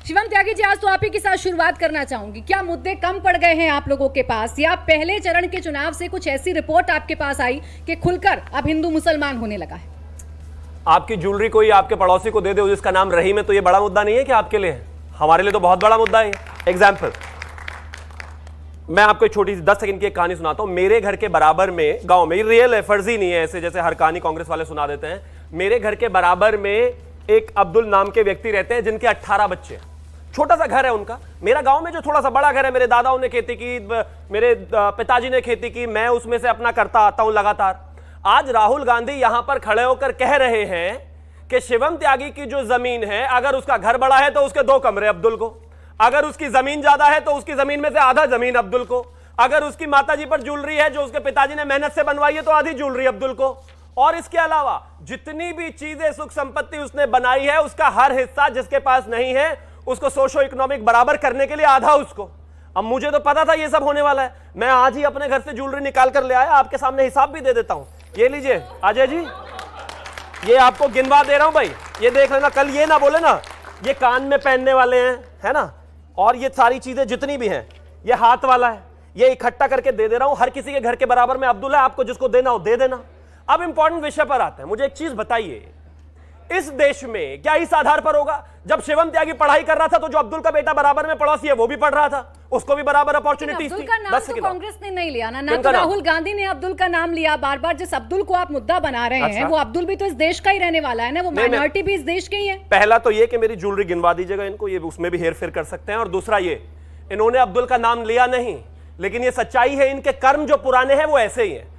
शिवम त्यागी जी, आज तो आप ही के साथ शुरुआत करना चाहूंगी। क्या मुद्दे कम पड़ गए हैं आप लोगों के पास, या पहले चरण के चुनाव से कुछ ऐसी रिपोर्ट आपके पास आई कि खुलकर अब हिंदू मुसलमान होने लगा है? आपकी ज्वेलरी कोई आपके पड़ोसी को दे दे जिसका नाम रहीम है, तो ये बड़ा मुद्दा नहीं है कि आपके लिए? हमारे लिए तो बहुत बड़ा मुद्दा है। एग्जाम्पल, मैं आपको एक छोटी सी 10 सेकंड की एक कहानी सुनाता हूं। मेरे घर के बराबर में, गांव में, रियल है, फर्जी नहीं है ऐसे जैसे हर कहानी कांग्रेस वाले सुना देते हैं। मेरे घर के बराबर में एक अब्दुल नाम के व्यक्ति रहते हैं जिनके 18 बच्चे, छोटा सा घर है उनका। मेरा गांव में जो थोड़ा सा बड़ा घर है, मेरे दादाओं ने खेती की, मेरे पिताजी ने खेती की, मैं उसमें से अपना करता आता हूं लगातार। आज राहुल गांधी यहां पर खड़े होकर कह रहे हैं कि शिवम त्यागी की जो जमीन है, अगर उसका घर बड़ा है तो उसके 2 कमरे अब्दुल को, अगर उसकी जमीन ज्यादा है तो उसकी जमीन में से आधा जमीन अब्दुल को, अगर उसकी माताजी पर ज्वेलरी है जो उसके पिताजी ने मेहनत से बनवाई है तो आधी ज्वेलरी अब्दुल को, और इसके अलावा जितनी भी चीजें सुख संपत्ति उसने बनाई है उसका हर हिस्सा जिसके पास नहीं है उसको सोशो इकोनॉमिक बराबर करने के लिए आधा उसको। अब मुझे तो पता था ये सब होने वाला है, मैं आज ही अपने घर से ज्वेलरी निकाल कर ले आया, आपके सामने हिसाब भी दे देता हूं। ये लीजिए अजय जी, ये आपको गिनवा दे रहा हूं भाई, ये देख लेना, कल ये ना बोले ना ये कान में पहनने वाले हैं, है ना, और ये सारी चीजें जितनी भी हैं, ये हाथ वाला है, ये इकट्ठा करके दे दे रहा हूं। हर किसी के घर के बराबर में अब्दुल है, आपको जिसको देना हो दे देना। अब इंपॉर्टेंट विषय पर आते हैं। मुझे एक चीज बताइए, इस देश में क्या इस आधार पर होगा? जब शिवम त्यागी पढ़ाई कर रहा था तो जो अब्दुल का बेटा बराबर में पड़ोसी है वो भी पढ़ रहा था, उसको भी बराबर अपॉर्चुनिटी थी। अब्दुल का नाम तो कांग्रेस ने नहीं लिया ना तो राहुल गांधी ने अब्दुल का नाम लिया बार बार। जिस अब्दुल को आप मुद्दा बना रहे हैं वो अब्दुल भी तो इस देश का ही रहने वाला है ना, वो माइनॉरिटी भी इस देश के ही है। पहला तो ये कि मेरी ज्वेलरी गिनवा दीजिएगा इनको, ये उसमें भी हेर फेर कर सकते हैं। और दूसरा ये, इन्होंने अब्दुल का नाम लिया नहीं, लेकिन ये सच्चाई है, इनके कर्म जो पुराने हैं वो ऐसे ही है।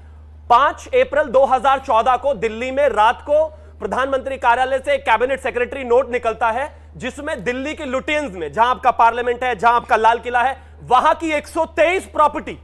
5 अप्रैल 2014 को दिल्ली में रात को प्रधानमंत्री कार्यालय से एक कैबिनेट सेक्रेटरी नोट निकलता है जिसमें दिल्ली के लुटियंस में, जहां आपका पार्लियामेंट है, जहां आपका लाल किला है, वहां की 123 प्रॉपर्टी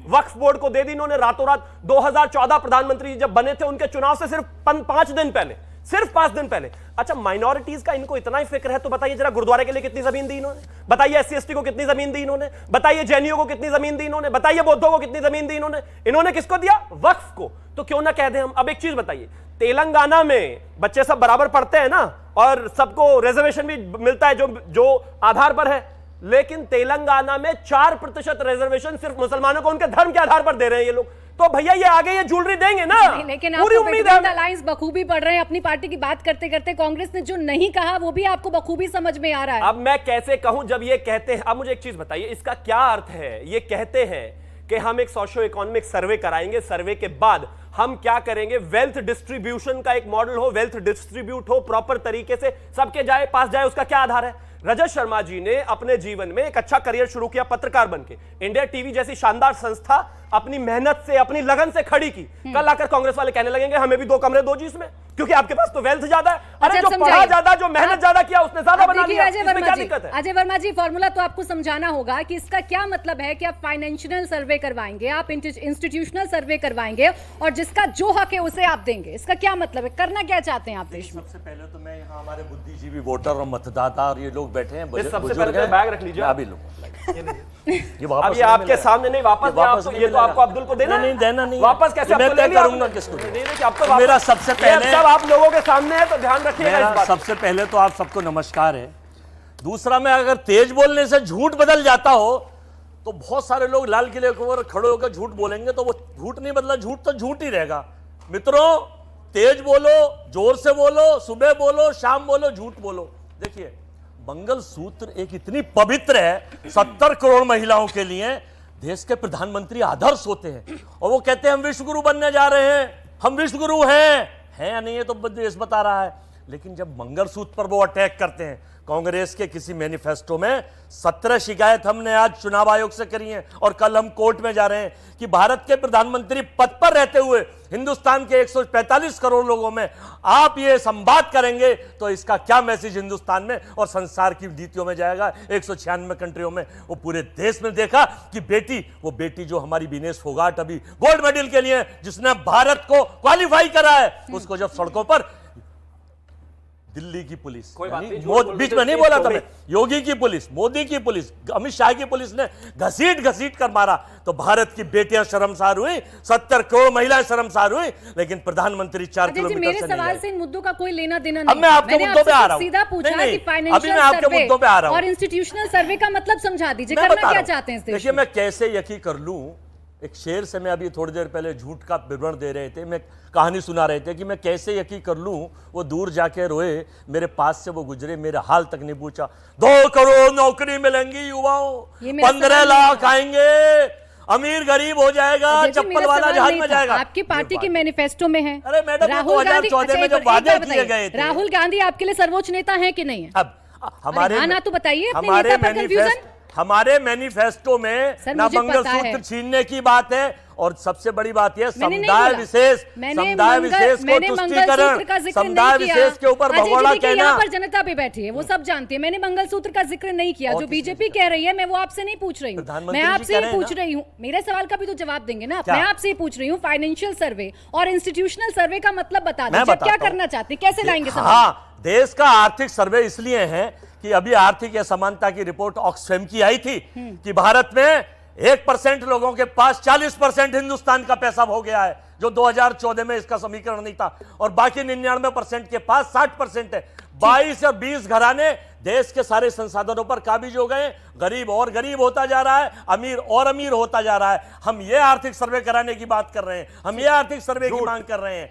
वक्फ बोर्ड को दे दी इन्होंने रातों रात। 2014 प्रधानमंत्री जब बने थे उनके चुनाव से सिर्फ 5 दिन पहले, सिर्फ 5 दिन पहले। अच्छा, माइनॉरिटीज का इनको इतना ही फिक्र है तो बताइए जरा गुरुद्वारे के लिए कितनी जमीन दी इन्होंने? बताइए SC/ST को कितनी जमीन दी इन्होंने? बताइए जैनियों को कितनी जमीन दी इन्होंने? बताइए बौद्धों को कितनी जमीन दी इन्होंने? इन्होंने किसको दिया? वक्फ को। तो क्यों ना कह दें हम। अब एक चीज बताइए, तेलंगाना में बच्चे सब बराबर पढ़ते हैं ना, और सबको रिजर्वेशन भी मिलता है जो आधार पर है, लेकिन तेलंगाना में 4% रिजर्वेशन सिर्फ मुसलमानों को उनके धर्म के आधार पर दे रहे हैं ये लोग। तो भैया ये आगे ये ज्वेलरी देंगे ना? लेकिन पूरी उम्मीद है। अलायंस बखूबी पढ़ रहे हैं अपनी पार्टी की बात करते करते, कांग्रेस ने जो नहीं कहा वो भी आपको बखूबी समझ में आ रहा है। अब मैं कैसे कहूं जब ये कहते हैं? अब मुझे एक चीज बताइए, इसका क्या अर्थ है? ये कहते हैं कि हम एक सोशियो इकोनॉमिक सर्वे कराएंगे, सर्वे के बाद हम क्या करेंगे, वेल्थ डिस्ट्रीब्यूशन का एक मॉडल हो, वेल्थ डिस्ट्रीब्यूट हो प्रॉपर तरीके से, सबके पास जाए। उसका क्या आधार है? रजत शर्मा जी ने अपने जीवन में एक अच्छा करियर शुरू किया पत्रकार बनके, इंडिया टीवी जैसी शानदार संस्था अपनी मेहनत से, अपनी लगन से खड़ी की। कल आकर कांग्रेस वाले कहने लगेंगे हमें भी 2 कमरे दो जी इसमें, क्योंकि आपके पास तो वेल्थ ज्यादा है। अरे जो पढ़ा ज्यादा, जो मेहनत ज्यादा किया उसने ज्यादा बना लिया, इसमें क्या दिक्कत है? अजय वर्मा जी, फॉर्मूला तो आपको समझाना होगा कि इसका क्या मतलब है कि आप फाइनेंशियल सर्वे करवाएंगे, आप इंस्टीट्यूशनल सर्वे करवाएंगे और जिसका जो हक है उसे आप देंगे। इसका क्या मतलब है? करना क्या चाहते हैं आप देश में? सबसे पहले तो मैं यहाँ हमारे बुद्धिजीवी वोटर और मतदाता और ये लोग बैठे हैं, सबसे पहले बैग रख लीजिए अभी लोग। ये वापस ये आपके सामने नहीं, वापस ये तो आपको अब्दुल को देना नहीं, देना नहीं, वापस कैसे? मैं तय करूंगा किसको। मेरा सबसे पहले, सब आप लोगों के सामने है तो ध्यान रखिएगा इस बात। सबसे पहले तो आप सबको नमस्कार है। दूसरा, मैं अगर तेज बोलने से झूठ बदल जाता हो तो बहुत सारे लोग लाल किले के ऊपर खड़े होकर झूठ बोलेंगे, तो वो झूठ नहीं बदला, झूठ तो झूठ ही रहेगा। मित्रों, तेज बोलो, जोर से बोलो, सुबह बोलो, शाम बोलो, झूठ बोलो। देखिए, मंगलसूत्र एक इतनी पवित्र है, 70 करोड़ महिलाओं के लिए देश के प्रधानमंत्री आदर्श होते हैं, और वो कहते हैं हम विश्व गुरु बनने जा रहे हैं, हम विश्व गुरु हैं या नहीं, ये तो देश बता रहा है। लेकिन जब मंगलसूत्र पर वो अटैक करते हैं, कांग्रेस के किसी मैनिफेस्टो में 17 शिकायत हमने आज चुनाव आयोग से करी है और कल हम कोर्ट में जा रहे हैं कि भारत के प्रधानमंत्री पद पर रहते हुए हिंदुस्तान के 145 करोड़ लोगों में आप ये संवाद करेंगे तो इसका क्या मैसेज हिंदुस्तान में और संसार की नीतियों में जाएगा। 196 कंट्रियों में, वो पूरे देश में देखा कि वो बेटी जो हमारी विनेश फोगाट अभी गोल्ड मेडल के लिए जिसने भारत को क्वालिफाई करा है, उसको जब सड़कों पर दिल्ली की पुलिस, कोई बात यानी नहीं, झूठ बोल बीच रहे में थे, नहीं बोला था तो मैं, योगी की पुलिस, मोदी की पुलिस, अमित शाह की पुलिस ने घसीट घसीट कर मारा, तो भारत की बेटियां शर्मसार हुई, 70 करोड़ महिलाएं शर्मसार हुई, लेकिन प्रधानमंत्री 4 अजय जी, किलोमीटर मेरे से नहीं सवाल गए। से इन मुद्दों का कोई लेना देना अब नहीं। मैं आपके मैंने मुद्दों पे आपसे आ रहा हूं। सीधा पूछा नहीं, कि अभी फाइनेंशियल मैं आपके सर्वे मुद्दों पे आ रहा हूं। और इंस्टीट्यूशनल सर्वे का मतलब समझा दीजिए, मैं करना बता क्या रहा हूं। चाहते हैं इस देश देखिए, में? मैं कैसे यकीन कर लूं, एक शेर से मैं अभी थोड़ी देर पहले झूठ का विवरण दे रहे थे, मैं कहानी सुना रहे थे कि मैं कैसे यकीन कर लूं, वो दूर जाके रोए, मेरे पास से वो गुजरे, मेरा हाल तक नहीं पूछा। 2 करोड़ नौकरी मिलेंगी युवाओं, ये मेरा 15 सवाल लाख नहीं आएंगे, अमीर गरीब हो जाएगा, अजय जी, चप्पल मेरा वाला सवाल जहाज नहीं में था। जाएगा। आपकी पार्टी ये के बात। मैनिफेस्टो में है अरे मैडम, ये राहुल गांधी, 2014 में अच्छा, जो एक बार वादे किए बताइए, गए थे, राहुल गांधी आपके लिए सर्वोच्च नेता है कि नहीं है? अब हमारे हाँ ना तो बताइए, अपने हमारे नेता पर confusion? हमारे मैनिफेस्टो में सर, ना मुझे पता मंगलसूत्र है। छीनने की बात है, और सबसे बड़ी बात यह मैंने नहीं समुदाय बोला। विशेष, मैंने समुदाय विशेष को मैंने तुष्टीकरण, मंगलसूत्र का जिक्र समुदाय नहीं किया। विशेष के ऊपर अजय जी, भगोड़ा देखिए, कहना। यहाँ पर जनता भी बैठी है, वो सब जानती है। मैंने मंगलसूत्र का जिक्र नहीं किया। और जो किसने बीजेपी कह रही है, मैं वो आपसे नहीं पूछ रही हूँ। प्रधानमंत्री मैं जी आपसे कह ही रहे हैं पूछ ना। रही हूँ, मेरे सवाल का भी तो जवाब देंगे ना। क्या? मैं आपसे ही पूछ रही हूँ, फाइनेंशियल सर्वे और इंस्टीट्यूशनल सर्वे का मतलब बता मैं दीजिए, क्या बताता हूं। करना चाहते हैं, कैसे लाएंगे समझ? हाँ, देश का आर्थिक सर्वे इसलिए है कि अभी आर्थिक असमानता की रिपोर्ट ऑक्सफैम की आई थी कि भारत में 1% लोगों के पास 40% हिंदुस्तान का पैसा हो गया है, जो 2014 में इसका समीकरण नहीं था, और बाकी 99% के पास 60% है। 22 और 20 घराने देश के सारे संसाधनों पर काबिज हो गए, गरीब और गरीब होता जा रहा है, अमीर और अमीर होता जा रहा है। हम ये आर्थिक सर्वे कराने की बात कर रहे हैं, हम ये आर्थिक सर्वे की मांग कर रहे हैं।